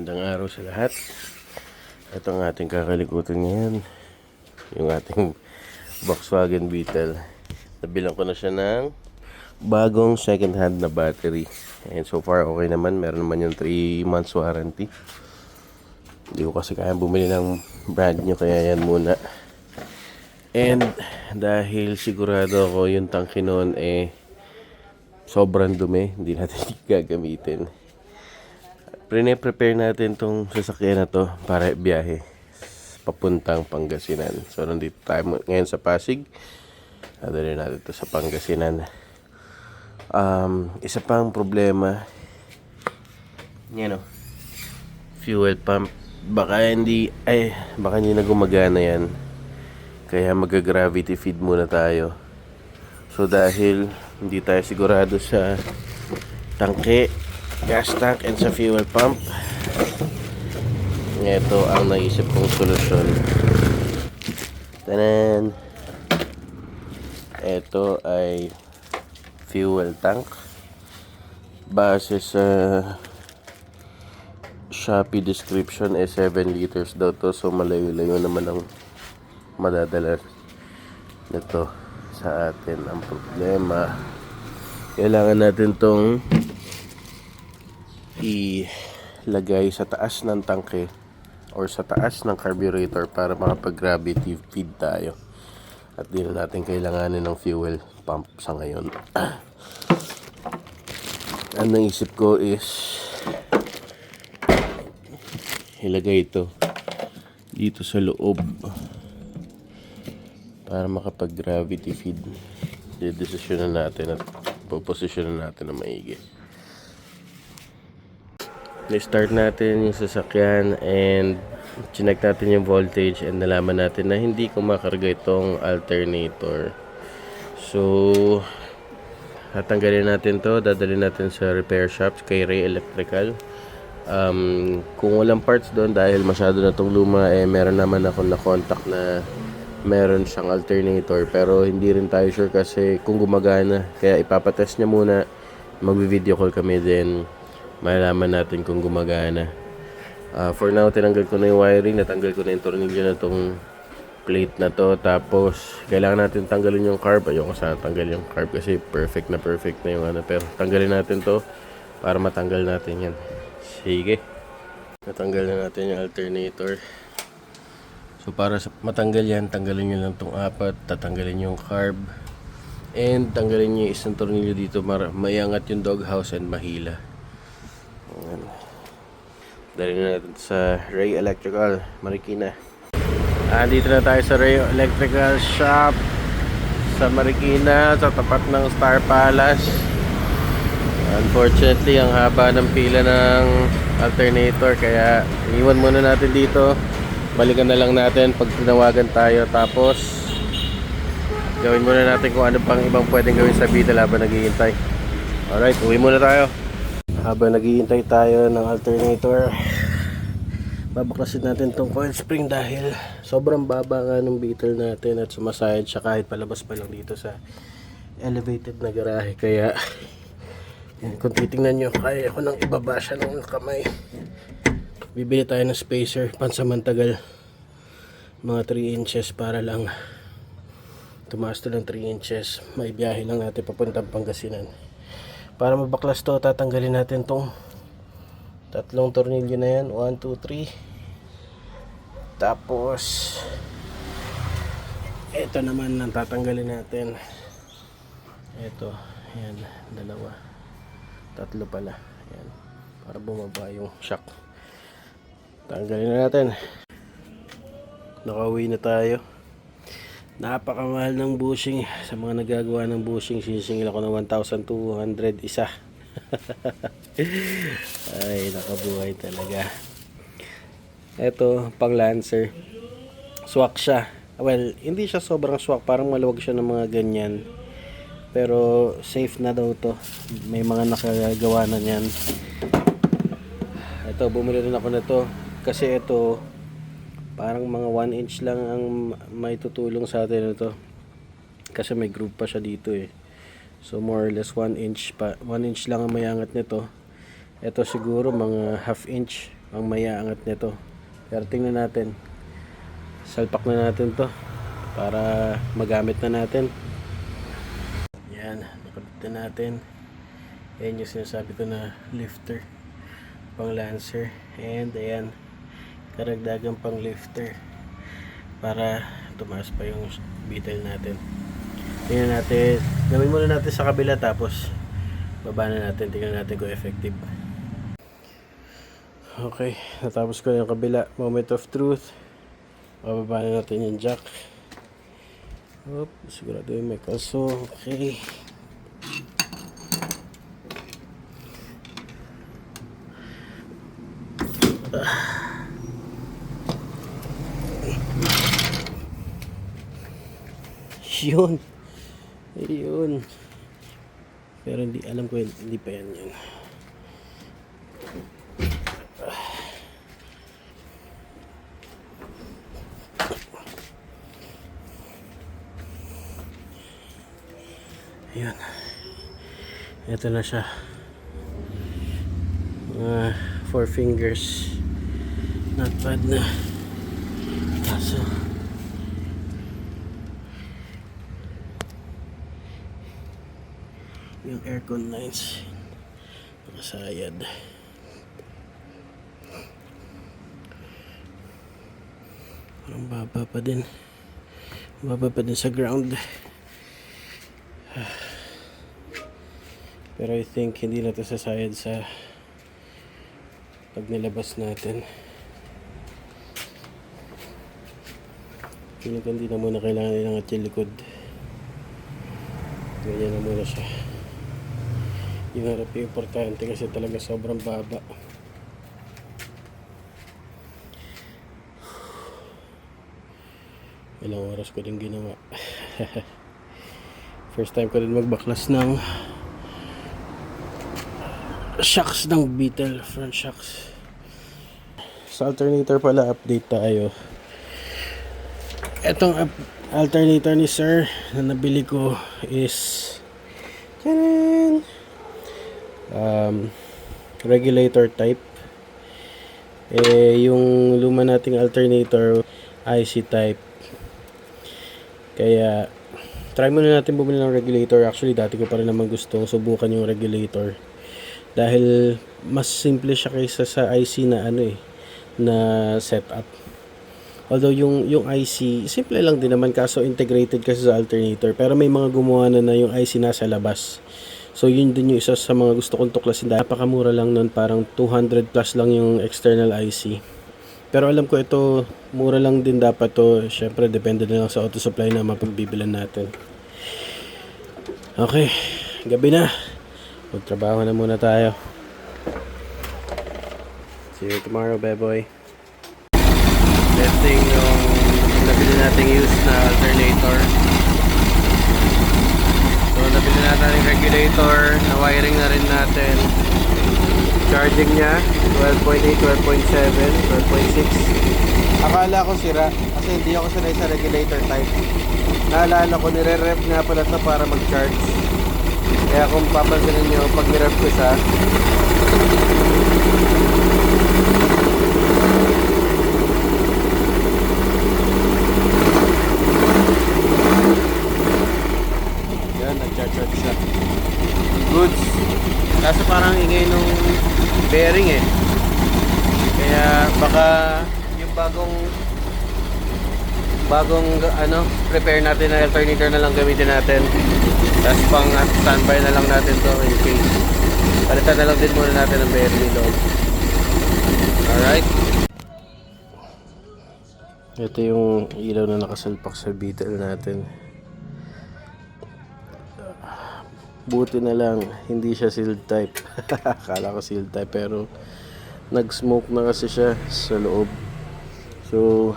Magandang araw sa lahat. Ito ang ating kakalikutan ngayon. Yung ating Volkswagen Beetle. Nabilang ko na siya ng bagong second hand na battery. And so far okay naman. Meron naman yung 3 months warranty. Hindi ko kasi kaya bumili ng brand new, kaya yan muna. And dahil sigurado ako yung tangke noon sobrang dumi, hindi natin gagamitin. Prepare natin tong sasakyan na to para biyahe papuntang Pangasinan. So nandito tayo ngayon sa Pasig. Dadalhin natin to sa Pangasinan. Isa pang problema, fuel pump. Baka hindi na gumagana yan. Kaya mag-gravity feed muna tayo. So dahil hindi tayo sigurado sa tangke, gas tank, and sa fuel pump, ito ang naisip kong solusyon. Tanan! Ito ay fuel tank. Base sa Shopee description 7 liters daw to. So malayo-layo naman ang madadala nito sa atin. Ang problema, kailangan natin tong ilagay sa taas ng tangke or sa taas ng carburetor para makapag-gravity feed tayo. At di na natin kailanganin ng fuel pump sa ngayon. Ang naisip ko is ilagay ito dito sa loob para makapag-gravity feed. Didesisyonan natin at poposisyonan natin na maigi. Na-start natin yung sasakyan and chinek natin yung voltage and nalaman natin na hindi kumakarga itong alternator. So tatanggalin natin to, dadalhin natin sa repair shops kay Ray Electrical. Kung walang parts doon dahil masyado na itong luma, meron naman ako na contact na meron siyang alternator, pero hindi rin tayo sure kasi kung gumagana, kaya ipapatest niya muna. Magvi-video call kami, then malalaman natin kung gumagana. For now, tinanggal ko na yung wiring, natanggal ko na yung tornilyo na tong plate na to. Tapos kailangan natin tanggalin yung carb. Ayoko sana tanggal yung carb kasi perfect na yung pero tanggalin natin to para matanggal natin yan. Sige, natanggal na natin yung alternator. So para sa matanggal yan, tanggalin nyo lang tong apat, tatanggalin yung carb, and tanggalin nyo yung isang tornilyo dito para maiangat yung doghouse and mahila. Dali na natin sa Ray Electrical, Marikina. Dito na tayo sa Ray Electrical Shop sa Marikina, sa tapat ng Star Palace. Unfortunately, ang haba ng pila ng alternator, kaya iwan muna natin dito. Balikan na lang natin pag tinawagan tayo. Tapos gawin muna natin kung ano pang ibang pwedeng gawin sa Beetle habang naghihintay. Alright, uwi muna tayo. Habang naghihintay tayo ng alternator, babaklasin natin tong coil spring dahil sobrang baba nga ng Beetle natin at sumasayad siya kahit palabas pa lang dito sa elevated na garahe. Kaya kung titingnan nyo, kaya ako nang ibaba siya ng kamay. Bibili tayo ng spacer pansamantagal, mga 3 inches para lang tumaas to ng 3 inches. May biyahe lang natin papuntang Pangasinan. Para mabaklas to, tatanggalin natin tong tatlong tornilyo na yan, 1, 2, 3. Tapos ito naman ang tatanggalin natin. Ito, yan, dalawa, tatlo pala, yan, para bumaba yung shock. Tanggalin na natin. Nakauwi na tayo. Napakamahal ng bushing. Sa mga nagagawa ng bushing, sisingil ako ng 1,200 isa. Ay, nakabuhay talaga. Ito, pang Lancer. Swak siya. Well, hindi siya sobrang swak. Parang maluwag siya ng mga ganyan. Pero safe na daw to. May mga nakagawa na yan. Ito, bumili rin ako na to. Kasi ito, parang mga 1 inch lang ang may tutulong sa atin ito. Kasi may groove pa siya dito eh. So more or less 1 inch lang ang mayangat nito. Ito siguro mga half inch ang maya-angat nito. Pero tingnan natin. Salpak na natin to para magamit na natin. Yan, nakabit na natin. Ayan yung sinasabi ko na lifter pang Lancer. And ayan, karagdagang pang lifter para tumaas pa yung Beetle natin. Tingnan natin, gawin muna natin sa kabila tapos baba na natin, tingnan natin kung effective. Okay, natapos ko yung kabila. Moment of truth. Bababa na natin yung jack. Oop, sigurado yung may kalso. Okay. Yun. Ayun. Pero hindi, alam ko hindi pa yan yun. Ayun. Ito na siya. 4 fingers. Not bad na. Kaso yung aircon lines nakasayad. Parang baba pa din. Baba pa din sa ground. Pero I think hindi na ito sasayad sa pag nilabas natin. Feeling ko hindi na muna kailangan ilangat yung likod. Ganyan na muna siya. Yung harap yung importante kasi talaga sobrang baba. Ilang oras ko din ginawa. First time ko din magbaklas ng shocks ng Beetle, front shocks. Sa alternator pala, update tayo. Etong alternator ni sir na nabili ko is tanan! Regulator type. Yung luma nating alternator IC type. Kaya try muna natin bumili ng regulator. Actually dati ko pa rin naman gustong subukan yung regulator dahil mas simple siya kaysa sa IC na na setup. Although yung IC simple lang din naman kaso integrated kasi sa alternator, pero may mga gumawa na yung IC nasa labas. So yun din yung isa sa mga gusto kong tuklasin. Napakamura lang nun, parang 200 plus lang yung external IC. Pero alam ko ito, mura lang din dapat to. Syempre, depende na lang sa auto supply na mapagbibilan natin. Okay, gabi na. Magtrabaho na muna tayo. See you tomorrow, beboy. Testing yung nabili nating used na alternator. So, nabili natin yung regulator. Na-wiring na rin natin. Charging niya 12.8, 12.7, 12.6. Akala ko sira kasi hindi ako sanay sa regulator type. Naalala ko nire-rep nga pala ito para mag-charge. Kaya kung papansinin nyo pag nirep ko siya, yan, nag-charge siya. Goods. Kaso parang ingay nung bearing kaya baka yung bagong prepare natin na alternator na lang gamitin natin, tapos pang standby na lang natin to in case. Palitan na lang din muna natin ang bearing loob. Alright, ito yung ilaw na nakasalpak sa Beetle natin. Buti na lang hindi siya sealed type. Akala ko sealed type pero nag-smoke na kasi siya sa loob. So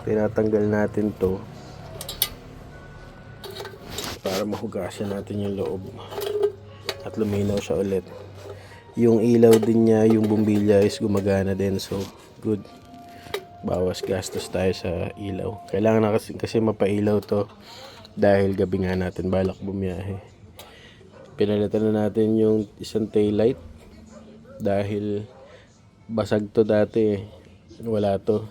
tinatanggal natin to para mahugasan natin yung loob at luminaw siya ulit. Yung ilaw din niya, yung bumbilya is gumagana din, so good. Bawas gastos tayo sa ilaw. Kailangan na kasi mapailaw to dahil gabi nga natin balak bumiyahe. Pinalitan na natin yung isang tail light dahil basag to dati eh. Wala to.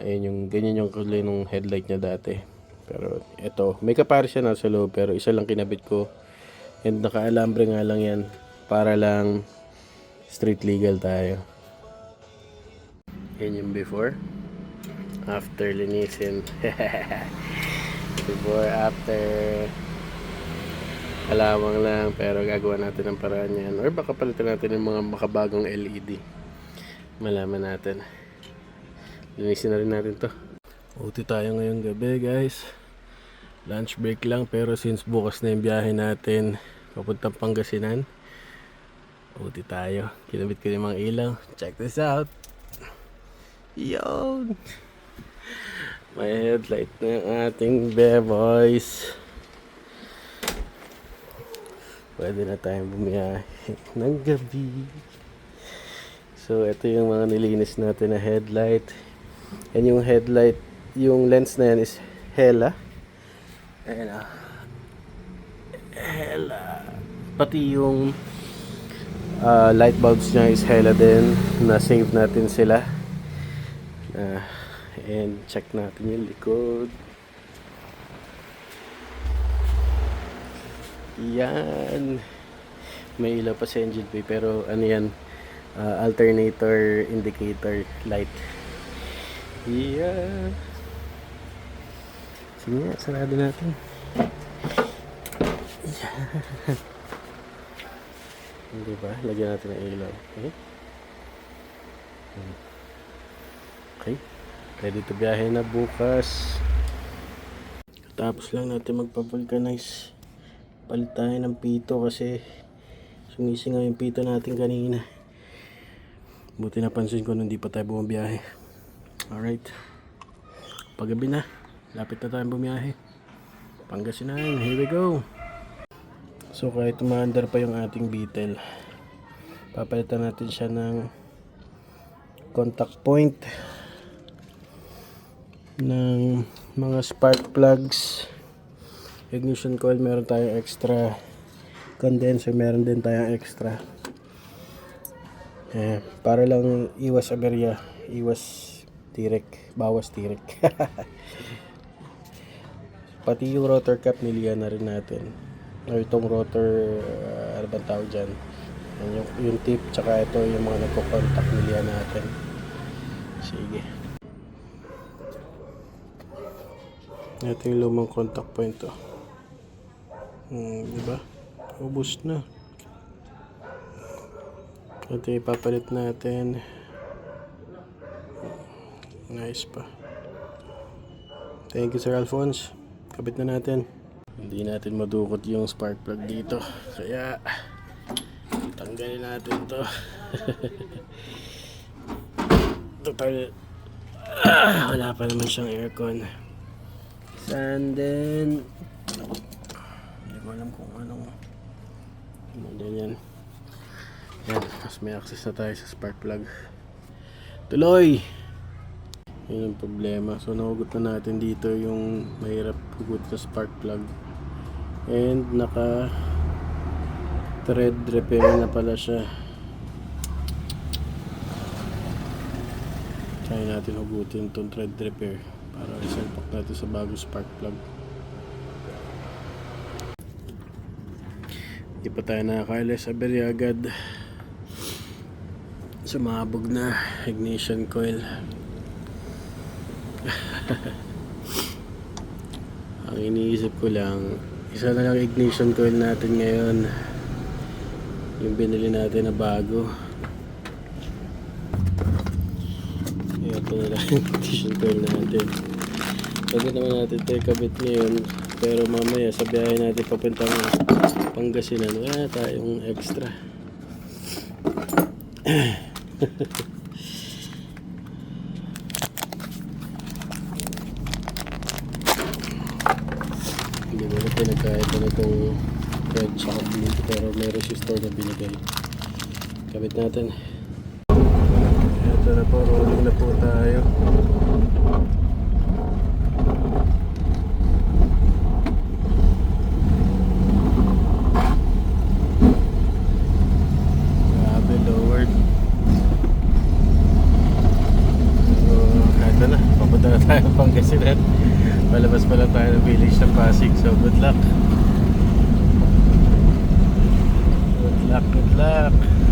Ayun yung, ganyan yung kulay ng headlight niya dati. Pero ito, may kapari siya nasa loob pero isa lang kinabit ko. And naka-alambre nga lang yan para lang street legal tayo. Yan yung before. After linisin. Before, after. Kalawang lang pero gagawa natin ng paraan yan. Or baka palitan natin yung mga makabagong LED. Malaman natin. Linisin na rin natin to. Uti tayo ngayong gabi guys. Lunch break lang pero since bukas na yung biyahe natin papuntang Pangasinan, uti tayo. Kinabit ko yung mga ilaw. Check this out. Yun. May headlight na yung ating boys. Pwede na tayong bumiyahe ng gabi. So ito yung mga nilinis natin na headlight. And yung headlight, yung lens na yan is Hella. Ayan ah. Hella. Pati yung light bulbs niya is Hella din. Na-save natin sila. And check natin yung likod. Yan. May ilaw pa sa engine bay pero ano yan, alternator indicator light. Yeah. Sige nga, sarado natin. Yeah. Hindi ba? Lagyan natin ng ilaw. Okay. Okay. Ready to biyahe na bukas. Tapos lang natin magpa-vulcanize. Palit tayo ng pito kasi sumisingaw yung pito natin kanina. Buti napansin ko nung di pa tayo bumabiyahe. Alright. Paggabi na. Lapit na tayong bumiyahe. Pangasinan. Here we go. So kahit umaandar pa yung ating Beetle, papalitan natin siya ng contact point ng mga spark plugs, ignition coil, meron tayong extra, condenser meron din tayong extra, para lang iwas aberya, iwas tirek, bawas tirek. Pati yung rotor cap niliyan na rin natin, o itong rotor, ano bang tawag dyan, yung tip, tsaka ito yung mga nagko-contact niliyan natin. Sige. Ito yung lumang contact point to. Diba? Ubus na. Ito ipapalit natin. Nice pa. Thank you Sir Alphonse. Kabit na natin. Hindi natin madukot yung spark plug dito. Kaya tanggalin natin to. Total wala pa naman siyang aircon. And then hindi ko alam kung anong model yan. Yan, mas may access na tayo sa spark plug. Tuloy! Yun ang problema. So nahugot na natin dito yung mahirap hugot sa spark plug. And naka thread repair na pala siya. Try natin hugutin itong thread repair para isalpak natin sa bagong spark plug. Hindi pa tayo nakakaalis, aberya agad. Sumabog na ignition coil. Ang iniisip ko lang, isa na lang ignition coil natin ngayon, yung binili natin na bago. Ito na lang yung ignition coil natin. Pwede naman natin ito ikabit ngayon, pero mamaya sa biyahe natin papuntang Pangasinan, wala tayong extra. Hindi mo na pinagkait na itong red tsaka blue, pero may resistor na binigay. Kabit natin. Ito na po, rolling na po tayo. Grabe, lowered. Palabas pa lang tayo ng village ng Pasig. So good luck. Good luck, good luck.